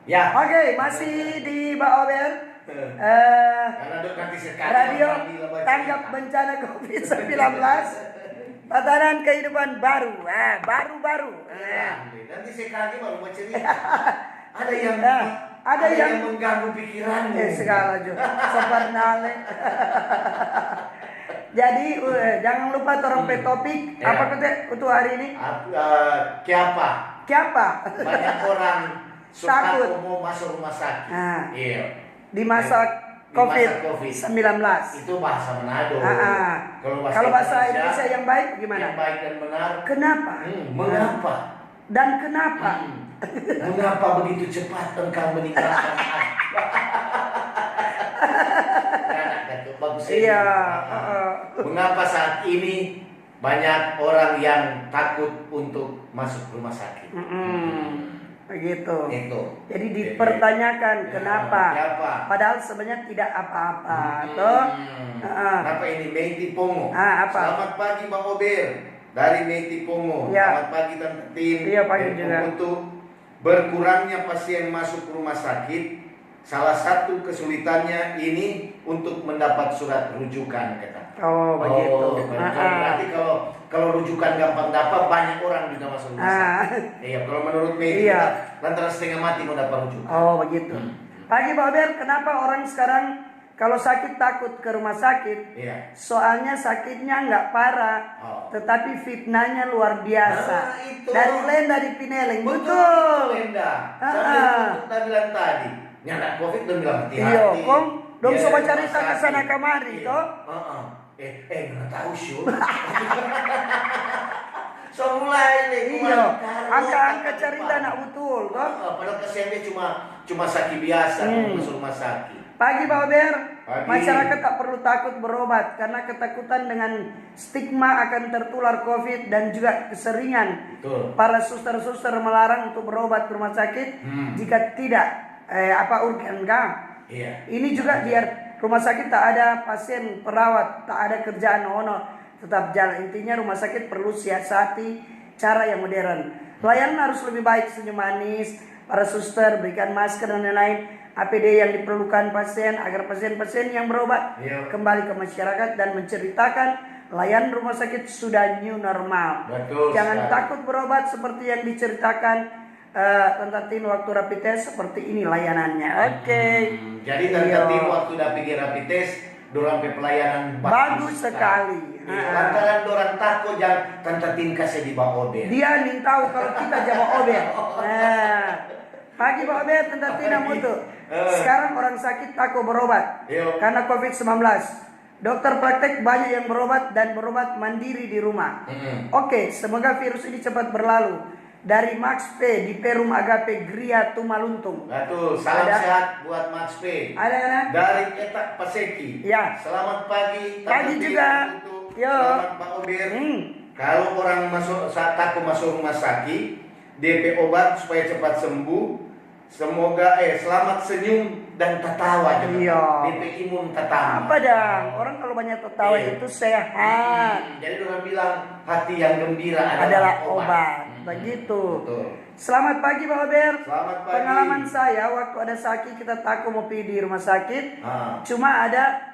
Ya. Oke, masih di Mbak Ober. Radio tanggap bencana COVID-19. Tatanan kehidupan baru. Baru-baru. Nanti sekali baru mau cerita. Ada yang mengganggu pikiranmu. Segala juga. Sebenarnya. Jadi jangan lupa torong pe topik. Apa kata untuk hari ini? Kiapa? Banyak orang takut mau masuk rumah sakit. Iya. Di masa COVID-19. Itu bahasa Manado. Kalau bahasa Indonesia yang baik gimana? Yang baik dan benar. Kenapa? Mengapa? Dan kenapa? Mengapa begitu cepat engkau meninggalkan aku? Bagus. Iya. Mengapa saat ini banyak orang yang takut untuk masuk rumah sakit? Begitu. Itu. Jadi dipertanyakan kenapa? Padahal sebenarnya tidak apa-apa. Kenapa ini Meiti Pongo? Apa? Selamat pagi Bang Ober dari Meiti Pongo. Ya. Selamat pagi Tante Tin. Iya pagi juga. Untuk berkurangnya pasien masuk rumah sakit, salah satu kesulitannya ini untuk mendapat surat rujukan kata. Oh begitu. Berarti kalau rujukan gampang dapat, banyak orang juga masuk rumah sakit. Iya, kalau menurut media lantaran setengah mati mau dapat rujukan. Oh begitu. Pagi Pak Ber, kenapa orang sekarang kalau sakit takut ke rumah sakit? Iya. Soalnya sakitnya nggak parah, tetapi fitnahnya luar biasa. Dari Lenda di Pineleng. Betul. Lenda. Sampai kita bilang tadi. Nyala COVID dan bilang hati-hati. Iya, kong dong coba cari ke sana kemari toh. Nggak tahu sih. So mulai nih. Iya, angka cerita nak betul toh. Padahal kesannya cuma sakit biasa, masuk rumah sakit. Pagi Pak Ber, masyarakat tak perlu takut berobat karena ketakutan dengan stigma akan tertular COVID dan juga keseringan para suster-suster melarang untuk berobat ke rumah sakit jika tidak urgen kan? Iya. Ini juga biar rumah sakit tak ada pasien perawat, tak ada kerjaan tetap jalan. Intinya rumah sakit perlu siasati cara yang modern. Pelayanan harus lebih baik, senyum manis, para suster berikan masker dan lain-lain. APD yang diperlukan pasien agar pasien-pasien yang berobat kembali ke masyarakat dan menceritakan layanan rumah sakit sudah new normal. Betul, jangan takut berobat seperti yang diceritakan Tante Tin waktu rapid test, seperti ini layanannya. Oke. Jadi Tante Tin waktu rapid test dorang pelayanan bagus sekali. Lantaran dorang takut jangan Tante Tin kasih di bawah Ober. Dia nih tahu kalau kita jawab Ober. Pagi Pak Ober, Tante Tina mutu. Sekarang orang sakit takut berobat karena COVID-19. Dokter praktek banyak yang berobat dan berobat mandiri di rumah. Oke, semoga virus ini cepat berlalu. Dari Max P di Perum Agape Gria Tumaluntung. Betul, salam sehat buat Max P. Ada dari Etak Paseki. Ya. Selamat pagi. Pagi juga. Selamat Pak Ober. Kalau orang takut masuk rumah sakit, DP obat supaya cepat sembuh. Semoga selamat senyum dan tertawa juga. DP imun tertawa. Apa dong? Orang kalau banyak tertawa itu sehat. Jadi orang bilang hati yang gembira adalah obat. Begitu. Betul. Selamat pagi Pak Ober. Selamat pagi. Pengalaman saya waktu ada sakit kita takut mau pergi di rumah sakit. Cuma ada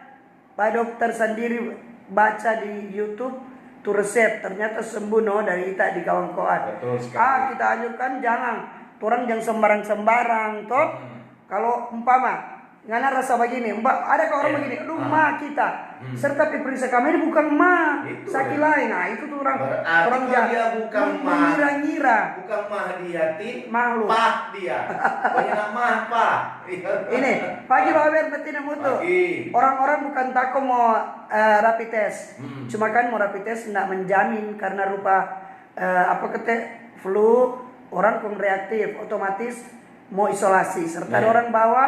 Pak dokter sendiri baca di YouTube tuh resep, ternyata sembuh dari kita di kawan-kawan. Betul sekali. Kita anjurkan jangan. Orang jangan sembarang-sembarang toh. Kalau umpama ngana rasa begini, ada ke orang begini, aduh ma kita. Serta periksa kami ini bukan ma, sakit lain. Nah itu tuh orang dia bukan mengira-ngira. Bukan mah dia makhluk. Pah dia. Banyak mah pah. Ini pagi Pak Ber betina mutu. Orang-orang bukan takut mau rapid test. Cuma kan mau rapid test tidak menjamin karena rupa flu. Orang kong reaktif, otomatis mau isolasi. Serta orang bawa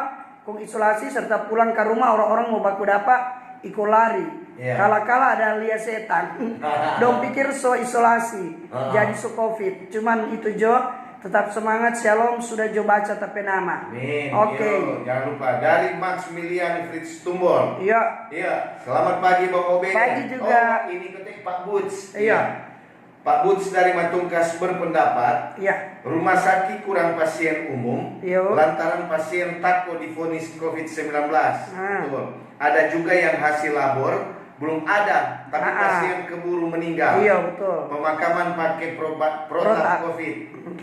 kong isolasi serta pulang ke rumah orang-orang mau baku dapat ikut lari. Kala-kala ada lihat setan. Dong pikir so isolasi, jadi so COVID. Cuman itu Jo, tetap semangat, shalom, sudah Jo baca tapi nama. Oke. Jangan lupa dari Maximilian Fritz Tumbol. Iya. Selamat pagi Bang Obe. Pagi juga. Ini ketik Pak Buds. Iya. Pak Buds dari Matungkas berpendapat Ya. rumah sakit kurang pasien umum Yo. lantaran pasien takut divonis COVID-19. Betul. Ada juga yang hasil labor belum ada, tapi pasien keburu meninggal. Iya betul. Pemakaman pakai protap Protap. COVID.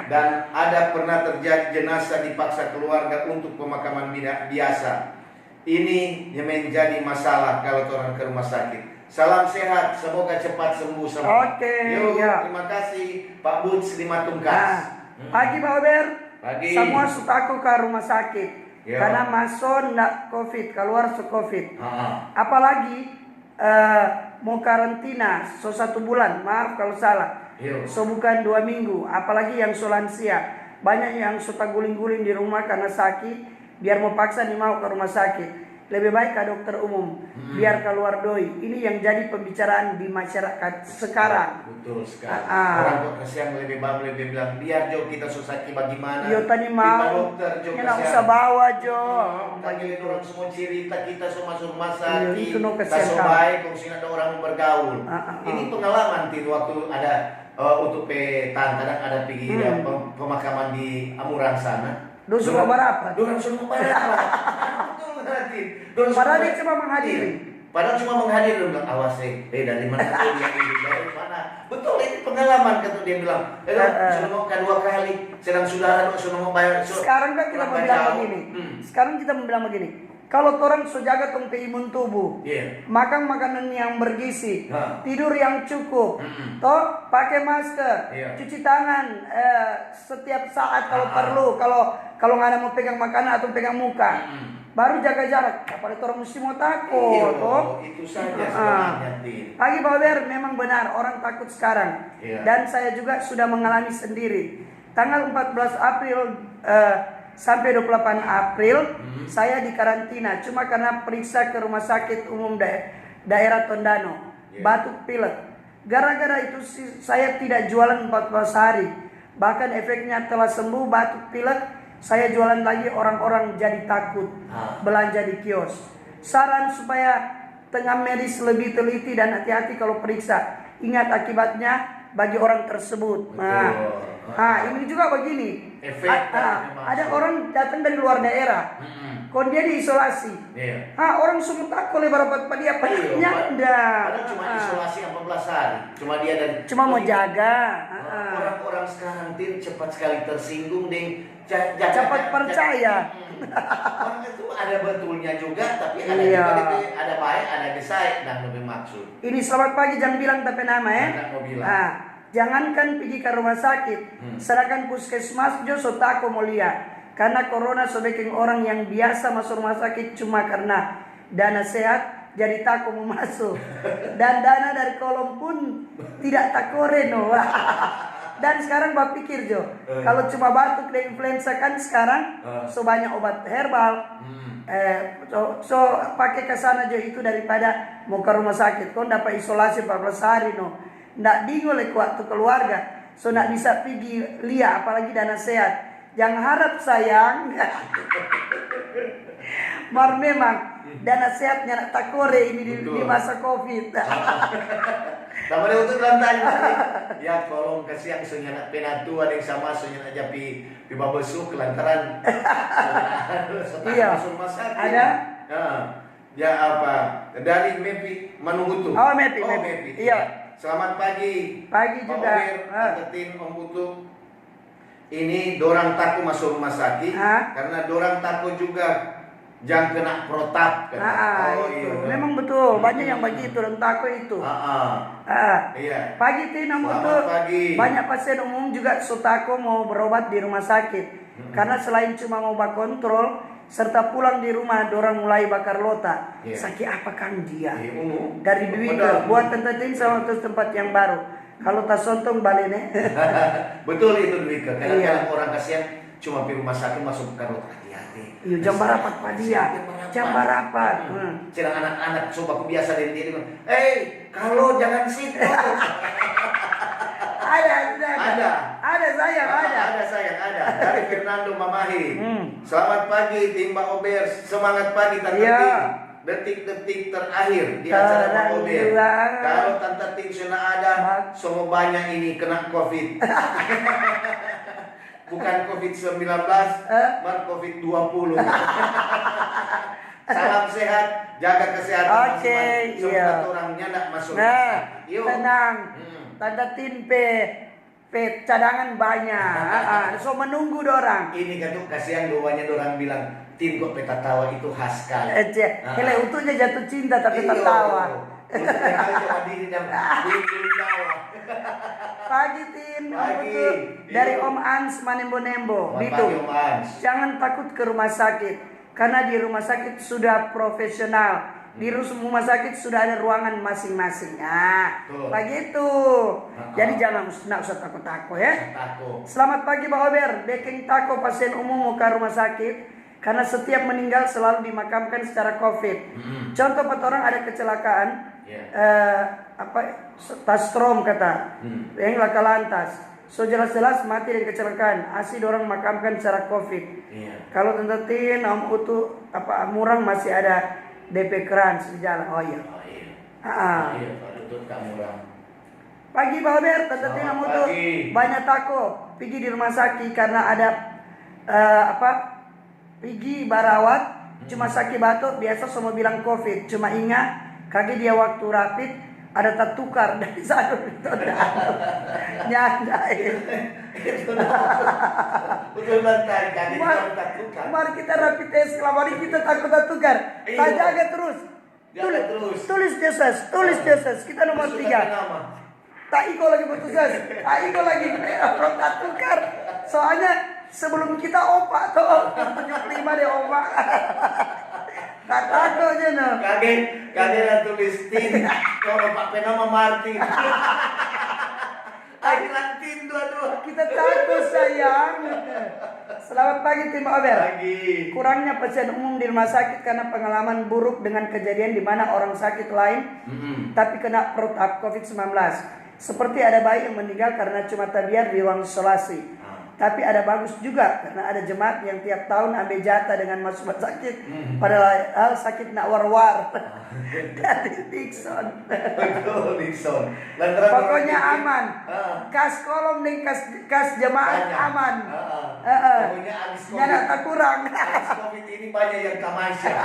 Dan ada pernah terjadi jenazah dipaksa keluarga untuk pemakaman biasa. Ini yang menjadi masalah kalau orang ke rumah sakit. Salam sehat, semoga cepat sembuh semua. Oke, Yuk, ya. terima kasih Pak Buds di Matungkas. Pagi Pak Ober. Pagi. Semua sutaku ke rumah sakit. Ya. Karena masuk nak COVID, keluar su COVID. Ah. Apalagi mau karantina so 1 bulan, maaf kalau salah. Yo. So bukan 2 minggu. Apalagi yang so lansia. Banyak yang suka guling-guling di rumah karena sakit. Biar mau paksa nih mau ke rumah sakit. Lebih baik ke dokter umum, biar keluar doi. Ini yang jadi pembicaraan di masyarakat sekarang. Betul sekali. Orang dokter yang lebih bilang biar Jo kita susaki bagaimana. Yo tadi mau, dokter Jo nggak usah bawa Jo. Tadi orang semua cerita kita semua masuk rumah Iya, sakit. itu no Tak kesian so kamu. baik kalau sini ada orang bergaul. Ini pengalaman tuh waktu ada untuk kadang ada pergi pemakaman di Amurang sana. Dorang semua berapa? Dorang semua berapa? Betul berarti. Padahal dia cuma menghadiri. Padahal cuma menghadiri, dia bilang awas dari mana tuh dia ini dari mana? Betul ini pengalaman kata dia bilang. Sudah mau kedua kali, sedang saudara sudah mau bayar. Sekarang kan kita mau bilang begini. Sekarang kita mau bilang begini. Kalau orang so jaga tong imun tubuh, makan makanan yang bergizi, tidur yang cukup, toh pakai masker, cuci tangan setiap saat kalau perlu, kalau nggak ada mau pegang makanan atau pegang muka, baru jaga jarak. Apalagi orang mesti mau takut, toh. Itu saja sebenarnya. Pagi Pak Ber, memang benar orang takut sekarang, dan saya juga sudah mengalami sendiri. Tanggal 14 April sampai 28 April saya di karantina cuma karena periksa ke rumah sakit umum daerah Tondano, batuk pilek. Gara-gara itu saya tidak jualan 14 hari. Bahkan efeknya telah sembuh batuk pilek, saya jualan lagi, orang-orang jadi takut belanja di kios. Saran supaya tengah medis lebih teliti dan hati-hati kalau periksa. Ingat akibatnya bagi orang tersebut. Ini juga begini. Ada orang datang dari luar daerah. Kon dia diisolasi. Orang semua takut lebar apa dia padahal Padahal cuma isolasi 14 hari. Cuma mau jaga. Orang-orang sekarang cepat sekali tersinggung cepat percaya. Orang itu ada betulnya juga, tapi ada juga ada baik, ada gesai dan lebih maksud. Ini selamat pagi jangan bilang tapi nama ya. Jangankan pergi ke rumah sakit, sedangkan puskesmas jo so tako mau lihat. Karena corona so bikin orang yang biasa masuk rumah sakit cuma karena dana sehat jadi takut mau masuk. Dan dana dari kolom pun tidak takore no. Dan sekarang Bapak pikir Jo, kalau cuma batuk dan influenza kan sekarang so banyak obat herbal. So pakai ke sana Jo itu daripada mau ke rumah sakit. Kau dapat isolasi 14 hari no. Ndak bingung lek waktu keluarga. So ndak bisa pergi lihat apalagi dana sehat. Jangan harap sayang. Mar memang dana sehatnya nak takore ini di masa Covid. Tapi untuk lantai ya kolong kasihan senyanak penatu ada yang sama senyanak japi di babesuk lantaran masuk rumah sakit. Ada? Ya apa? Dari Mepi Manuhutu. Oh Mepi. Iya. Selamat pagi. Pagi juga. Ketin Om Butuh. Ini dorang takut masuk rumah sakit karena dorang takut juga jangan kena protap. Memang betul banyak yang begitu dan takut itu. Iya. Pagi Tina Butuh. Banyak pasien umum juga sotako mau berobat di rumah sakit karena selain cuma mau kontrol serta pulang di rumah dorang mulai bakar lota. Sakit apa kan dia? Dari Dwika buat tentuin sama tempat yang baru. Kalau tak sontong balik nih. Betul itu Dwika. Kadang-kadang orang kasihan cuma di rumah sakit masuk bakar lota, hati-hati. Iya jam berapat Pak dia. Jam berapat. Sedang anak-anak coba biasa dari dia. Kalau jangan situ. Ada sayang. Ada. Dari Fernando Mamahi. Selamat pagi tim Mbak Ober. Semangat pagi Tante. detik-detik terakhir di acara Bang Ober. Kalau Tante Tin sudah ada, semua banyak ini kena COVID. Bukan COVID-19, mar COVID-20. Salam sehat, jaga kesehatan masing-masing. Semoga orangnya tidak masuk. Nah, Yuk. tenang. Tante Tin cadangan banyak. So menunggu dorang. Ini kan tuh kasihan banyak orang bilang, Tin kok peta tawa itu khas sekali. Hele utuhnya jatuh cinta tapi tertawa. Pagi Tin, Pagi. dari Om Ans Manembo-Nembo. Selamat Gitu. pagi, Om Ans. Jangan takut ke rumah sakit karena di rumah sakit sudah profesional. Di rumah sakit sudah ada ruangan masing-masing. Betul. Begitu. Jadi jangan usah takut-takut ya. Takut. Selamat pagi Pak Ober. Deking tako pasien umum mau ke rumah sakit karena setiap meninggal selalu dimakamkan secara COVID. Contoh orang ada kecelakaan, tas strom kata, yang laka lantas. So jelas-jelas mati dari kecelakaan. Asli orang makamkan secara COVID. Kalau Tante Tin, Om Utu, Murang masih ada DP keran di jalan. Oh iya. Iya, Pak Tutut kamu orang. Pagi Pak Ober, Tante Tin, Om Utu banyak tako pergi di rumah sakit karena ada pergi barawat cuma sakit batuk biasa semua bilang COVID. Cuma ingat kaki dia waktu rapid ada tertukar dari satu itu nyandain. Betul bantai kaki dia tertukar. Mari kita rapid test, mari kita takut tertukar. Tak jaga terus. Tulis Jesus, kita nomor 3. Tak iko lagi putus tak iko lagi tak tukar. Soalnya sebelum kita opak tuh 75 deh opak. Tak takut aja no. Kaget tulis Tin. Kalau Pak Penama Martin. Akhiran Tin dua-dua. Kita takut sayang. Selamat pagi tim Ober. Pagi. Kurangnya pasien umum di rumah sakit karena pengalaman buruk dengan kejadian di mana orang sakit lain tapi kena protap COVID-19. Seperti ada bayi yang meninggal karena cuma tabiat di ruang isolasi. Tapi ada bagus juga karena ada jemaat yang tiap tahun ambil jatah dengan masuk rumah sakit. Padahal sakit nak war-war. Dari Dixon. Betul Dixon. Pokoknya aman. Kas kolom nih kas jemaat aman. Pokoknya abis COVID. Nyana tak kurang. Abis COVID ini banyak yang tamasya.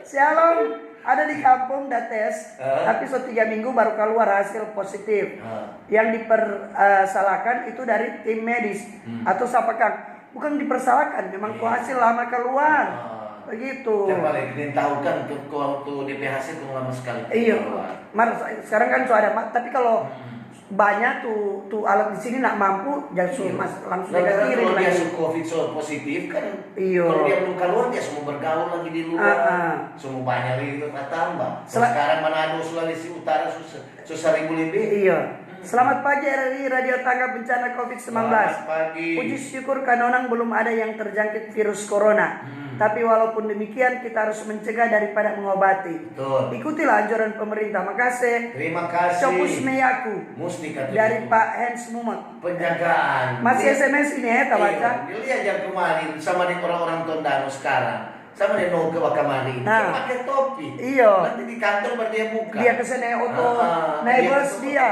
Shalom. Ada di kampung tes, tapi 3 minggu baru keluar hasil positif. Yang dipersalahkan itu dari tim medis atau siapakah? Bukan dipersalahkan, memang hasil lama keluar. Begitu. Yang paling ingin tahu kan waktu DP hasil lama sekali. Iya. Sekarang kan sudah ada, tapi kalau banyak tuh alat di sini nak mampu langsung dia kirim kalau dia lagi. COVID positif kan. Iya. Kalau dia belum keluar dia semua bergaul lagi di luar. Semua banyak lagi itu tambah. Sekarang Manado Sulawesi Utara susah ribu lebih. Iya. Selamat pagi RRI Radio Tangga Bencana COVID-19. Selamat pagi. Puji syukur Kanonang belum ada yang terjangkit virus corona. Tapi walaupun demikian kita harus mencegah daripada mengobati. Betul. Ikutilah anjuran pemerintah. Makasih. Terima kasih. Copus Meyaku Mustika dari Pak Hans Mumet. Penjagaan. Masih SMS ini ya, tak baca. Lihat yang kemarin sama dengan orang-orang Tondano sekarang. Sama dia mau ke Wakamari. Dia pakai topi. Iya. Nanti di kantor baru dia buka. Dia kesana auto naik bus dia.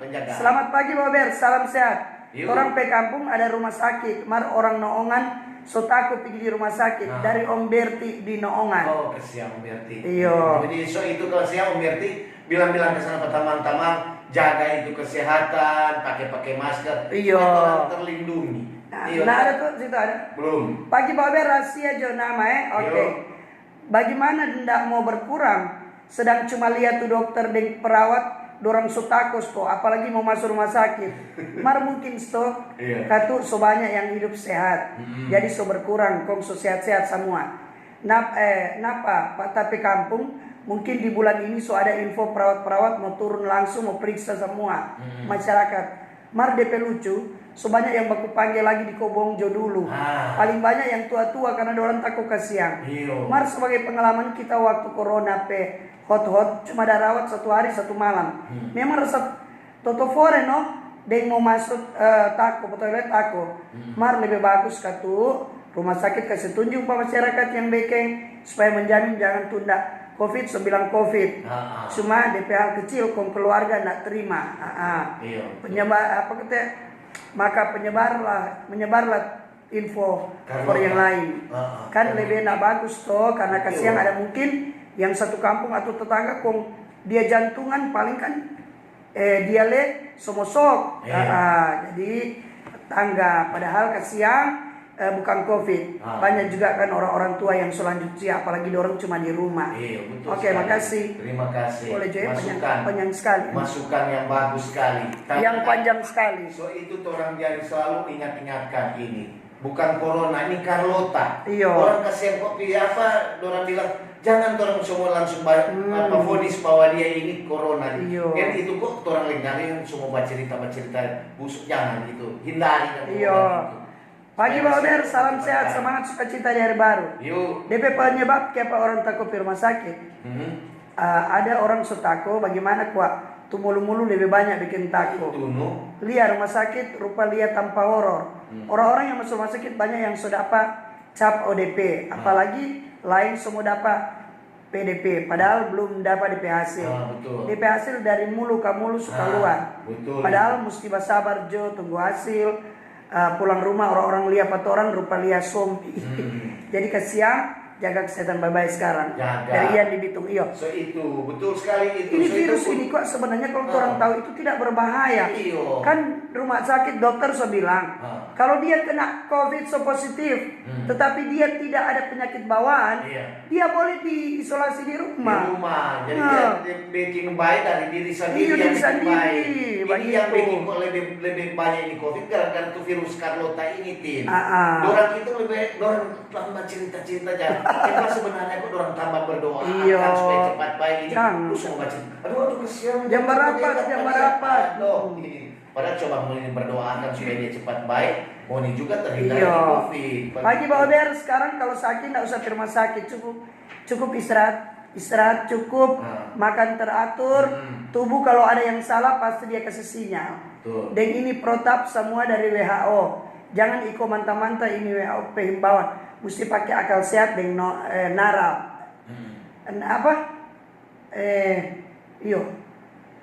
Penjagaan. Selamat pagi Bober, salam sehat. Yuk. Orang pe kampung ada rumah sakit. Mar orang Noongan so takut pergi di rumah sakit. Dari Om Berti di Noongan. Oh, kesian Om Berti. Iya. Jadi so itu kalau siang Om Berti bilang-bilang ke sana ke teman-teman jaga itu kesehatan, pakai masker. Iya. Orang terlindungi. Nah, ada tuh situ ada. Belum. Pagi Bober rahasia jo nama Oke. Bagaimana hendak mau berkurang sedang cuma lihat tuh dokter dan perawat dorang so takut tuh apalagi mau masuk rumah sakit. Mar mungkin stok katu so banyak yang hidup sehat. Jadi so berkurang kong so sehat-sehat semua. Napa Pak tapi kampung mungkin di bulan ini so ada info perawat-perawat mau turun langsung mau periksa semua masyarakat. Mar DP lucu. So banyak yang baku panggil lagi di Kobongjo dulu. Paling banyak yang tua-tua karena orang takut kasihan. Mar sebagai pengalaman kita waktu corona hot cuma ada rawat 1 hari 1 malam. Memang resep totofore no, deng mau masuk tako toilet tako. Mar lebih bagus katu Rumah sakit kasih tunjuk ke masyarakat yang bekeng supaya menjamin jangan tunda COVID, sembilan COVID. Cuma DP hal kecil kong keluarga nak terima. Iya. Penyebar apa kata? Maka menyebarlah info for yang lain. Kan lebih nak bagus toh, karena kasihan ada mungkin yang satu kampung atau tetangga kong dia jantungan paling kan dia somosok. Jadi tetangga, padahal kasihan bukan COVID. Banyak juga kan orang-orang tua yang selanjutnya, apalagi orang cuma di rumah. Iya, betul. Oke, makasih. Terima kasih. Boleh jadi Masukan panjang sekali. Masukan yang bagus sekali. Yang panjang sekali. So itu orang jadi selalu ingatkan ini. Bukan corona, ini Carlota. Iya. Orang kasih kopi apa, orang bilang jangan orang semua langsung vonis bahwa dia ini corona. Iya. Kan itu kok orang lain semua cerita busuk, jangan gitu. Hindari. Iya. Pagi Pak Ober, salam sehat, semangat sukacita di hari baru. Yuk. DP penyebab kenapa orang takut di rumah sakit? Ada orang sotako, bagaimana kuat? Tu mulu-mulu lebih banyak bikin takut. Lihat rumah sakit, rupa lihat tanpa horor. Orang-orang yang masuk rumah sakit banyak yang sudah cap ODP, apalagi lain semua dapat PDP, padahal belum dapat DP hasil. DP hasil dari mulu ke mulu suka luar. Padahal mesti bersabar Jo, tunggu hasil. Pulang rumah orang-orang lihat patoran rupa lihat zombie. Jadi kasihan, jaga kesehatan baik-baik sekarang. Dari yang di Bitung. Iya. So itu betul sekali itu. Ini virus ini kok sebenarnya kalau orang tahu itu tidak berbahaya. Kan rumah sakit dokter so bilang kalau dia kena COVID so positif, tetapi dia tidak ada penyakit bawaan, dia boleh diisolasi di rumah. Di rumah. Jadi dia bikin baik dari diri sendiri. Iya, diri sendiri. Ini yang bikin kok lebih banyak ini COVID gara-gara tuh virus Carlota ini Tin. Orang itu orang tambah cerita-cerita aja. Kita sebenarnya kok orang tambah berdoa akan supaya cepat baik ini. Terus mau baca. Aduh kesian. Jam berapa? Padahal coba mau berdoakan supaya dia cepat baik. Mau ini juga terhindar dari COVID. Pagi Pak Ober, sekarang kalau sakit tidak usah ke rumah sakit, cukup istirahat cukup, makan teratur, tubuh kalau ada yang salah pasti dia kasih sinyal. Dan ini protap semua dari WHO. Jangan ikut mantap-mantap ini WHO himbauan. Mesti pakai akal sehat dan naral.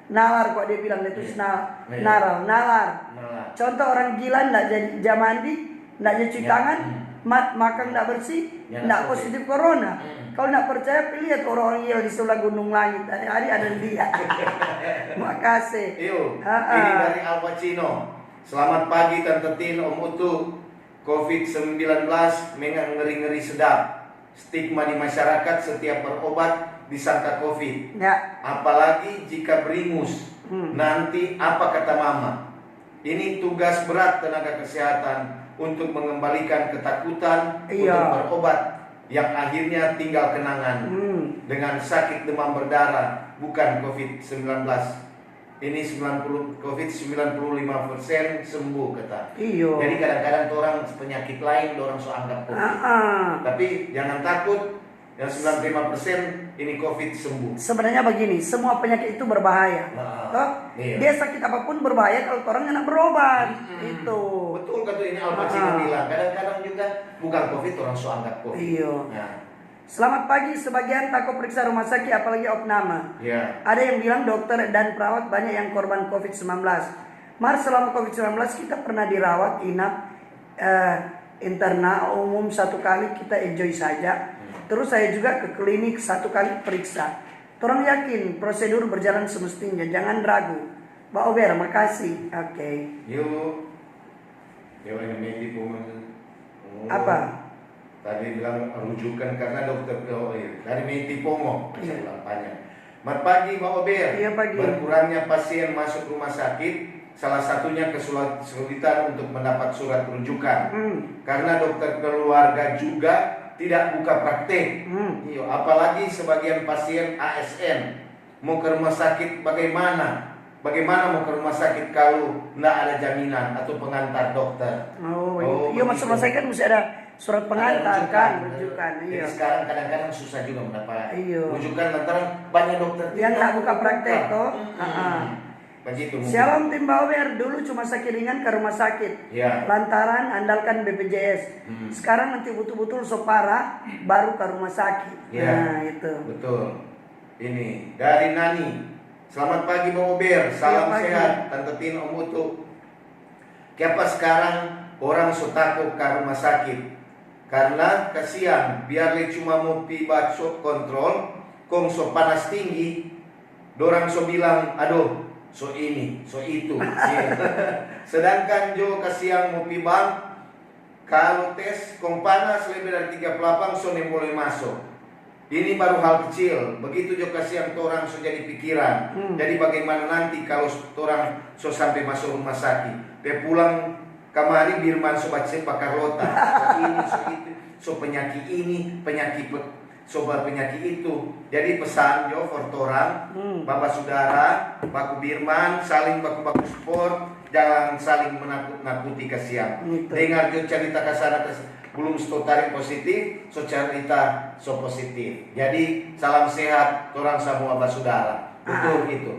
Nalar kok dia bilang itu nalar. Contoh orang gila ndak jadi jam mandi, ndak cuci tangan, makan ndak bersih, ndak positif corona. Kalau ndak percaya lihat orang-orang gila di sebelah gunung langit. Hari ada dia. Makasih. Ini dari Al Pacino. Selamat pagi Tante Tin, Om Utu. COVID-19 memang ngeri-ngeri sedap. Stigma di masyarakat setiap berobat disangka COVID. Apalagi jika beringus. Nanti apa kata Mama? Ini tugas berat tenaga kesehatan untuk mengembalikan ketakutan untuk berobat yang akhirnya tinggal kenangan dengan sakit demam berdarah, bukan COVID-19. Ini COVID 95% sembuh kata. Jadi kadang-kadang orang penyakit lain orang so anggap COVID. Tapi jangan takut, yang 95% ini COVID sembuh. Sebenarnya begini, semua penyakit itu berbahaya. Dia sakit apapun berbahaya kalau orang enak berobat. Itu. Betul kata ini Al Pacino bilang. Kadang-kadang juga bukan COVID orang so anggap COVID. Selamat pagi, sebagian takut periksa rumah sakit apalagi opname. Ada yang bilang dokter dan perawat banyak yang korban COVID-19. Selama COVID-19 kita pernah dirawat inap internal umum 1 kali, kita enjoy saja. Terus saya juga ke klinik 1 kali periksa. Orang yakin prosedur berjalan semestinya, jangan ragu. Mbak Ober, makasih. Oke. Yuk. Apa? Tadi bilang rujukan karena dokter dari Menti Pongo. Selamat pagi Mbak Ober. Iya pagi. Berkurangnya pasien masuk rumah sakit, salah satunya kesulitan untuk mendapat surat rujukan. Karena dokter keluarga juga tidak buka praktek. Apalagi sebagian pasien ASN mau ke rumah sakit bagaimana? Bagaimana mau ke rumah sakit kalau tidak ada jaminan atau pengantar dokter? Iya masuk rumah sakit mesti ada surat pengantar kan, rujukan. Jadi sekarang kadang-kadang susah juga mendapat rujukan lantaran banyak dokter yang tidak buka praktek toh. Begitu mungkin. Shalom tim Bauber, dulu cuma sakit ringan ke rumah sakit. Ya. Lantaran andalkan BPJS. Sekarang nanti betul-betul so parah baru ke rumah sakit. Ya. Nah, itu. Betul. Ini dari Nani. Selamat pagi Bauber, salam Pagi. sehat Tante Tin Om Utu. Kenapa sekarang orang so takut ke rumah sakit? Karena kasihan, biarlah cuma mau pi bakso kontrol, kong so panas tinggi, dorang so bilang, aduh, so ini, so itu. Sedangkan jo kasihan mau pi bank, kalau tes kong panas lebih dari 3 pelapang so ne boleh masuk. Ini baru hal kecil. Begitu jo kasihan orang so jadi pikiran. Jadi bagaimana nanti kalau orang so sampai masuk rumah sakit, pe pulang kamari Birman so baca Carlota, so ini, so itu, so penyakit ini, penyakit penyakit itu. Jadi pesan jo for orang, bapak saudara, baku Birman, saling baku sport, jangan saling menakut-nakuti kasihan. Dengar jo cerita kasana belum tarik positif, so cerita so positif. Jadi salam sehat orang semua bapak saudara. Betul itu.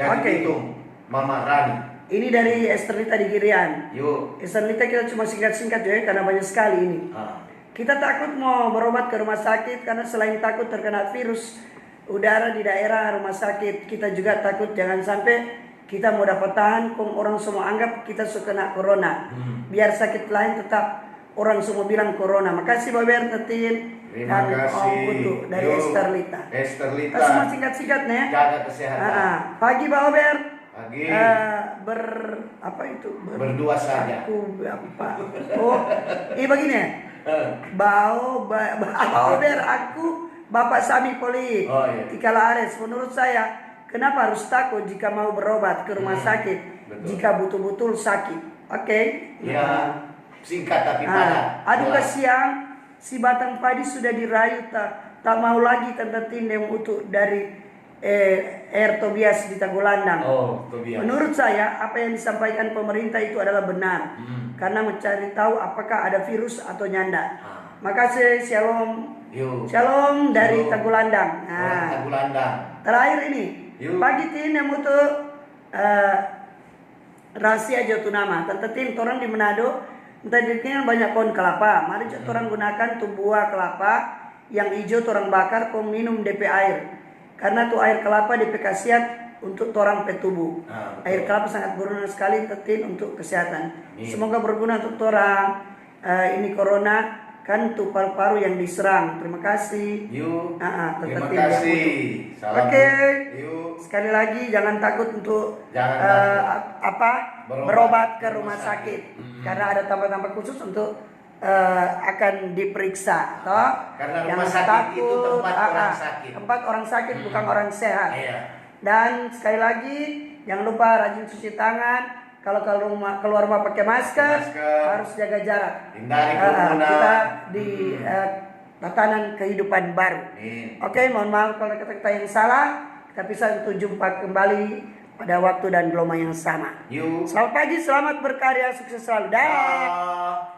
Dan itu Mama Rani. Ini dari Esterlita di Girian. Yuk. Esterlita kita cuma singkat-singkat ya karena banyak sekali ini. Kita takut mau berobat ke rumah sakit karena selain takut terkena virus udara di daerah rumah sakit, kita juga takut jangan sampai kita mau dapat tahan, orang semua anggap kita kena corona. Biar sakit lain tetap orang semua bilang corona. Makasih Bauber, Tetin. Terima kasih. Dari Esterlita. Esterlita. Kita semua singkat-singkat nih. Jaga kesehatan. Pagi Bauber. Pagi. Berdua saja. Aku apa? Oh, begini ya. Bauber aku Bapak Sami Poli. Oh, iya. Tikala Ares. Menurut saya, kenapa harus takut jika mau berobat ke rumah sakit? Betul. Jika betul-betul sakit. Oke. Ya, singkat tapi padat. Aduh kasihan, si batang padi sudah dirayu tak mau lagi Tante Tin yang utuh dari Tobias di Tagulandang. Oh, Tobias. Menurut saya apa yang disampaikan pemerintah itu adalah benar. Karena mencari tahu apakah ada virus atau nyanda. Makasih, shalom. Yuk. Shalom dari Yuk. Tagulandang. Tagulandang. Terakhir ini, Yuk. pagi Tin yang utuh rahasia jatuh nama. Tante Tin, orang di Manado, tadi banyak pohon kelapa. Mari orang gunakan tuh buah kelapa yang hijau orang bakar, minum DP air. Karena tuh air kelapa DP khasiat untuk orang petubuh. Air kelapa sangat berguna sekali Tetin untuk kesehatan. Semoga berguna untuk orang. Ini corona kan tuh paru-paru yang diserang. Terima kasih. Yuk. Terima Tetin kasih. Salam. Oke. Yuk. Sekali lagi jangan takut untuk Berobat berobat ke rumah sakit. Karena ada tempat-tempat khusus untuk akan diperiksa, toh? Karena rumah sakit itu tempat orang sakit. Tempat orang sakit bukan orang sehat. Iya. Dan sekali lagi jangan lupa rajin cuci tangan. Kalau keluar rumah pakai masker, harus jaga jarak. Hindari kerumunan. Kita di tatanan kehidupan baru. Oke, mohon maaf kalau kata-kata yang salah. Kita bisa untuk jumpa kembali pada waktu dan gelombang yang sama. Yuk. Selamat pagi, selamat berkarya, sukses selalu. Dah.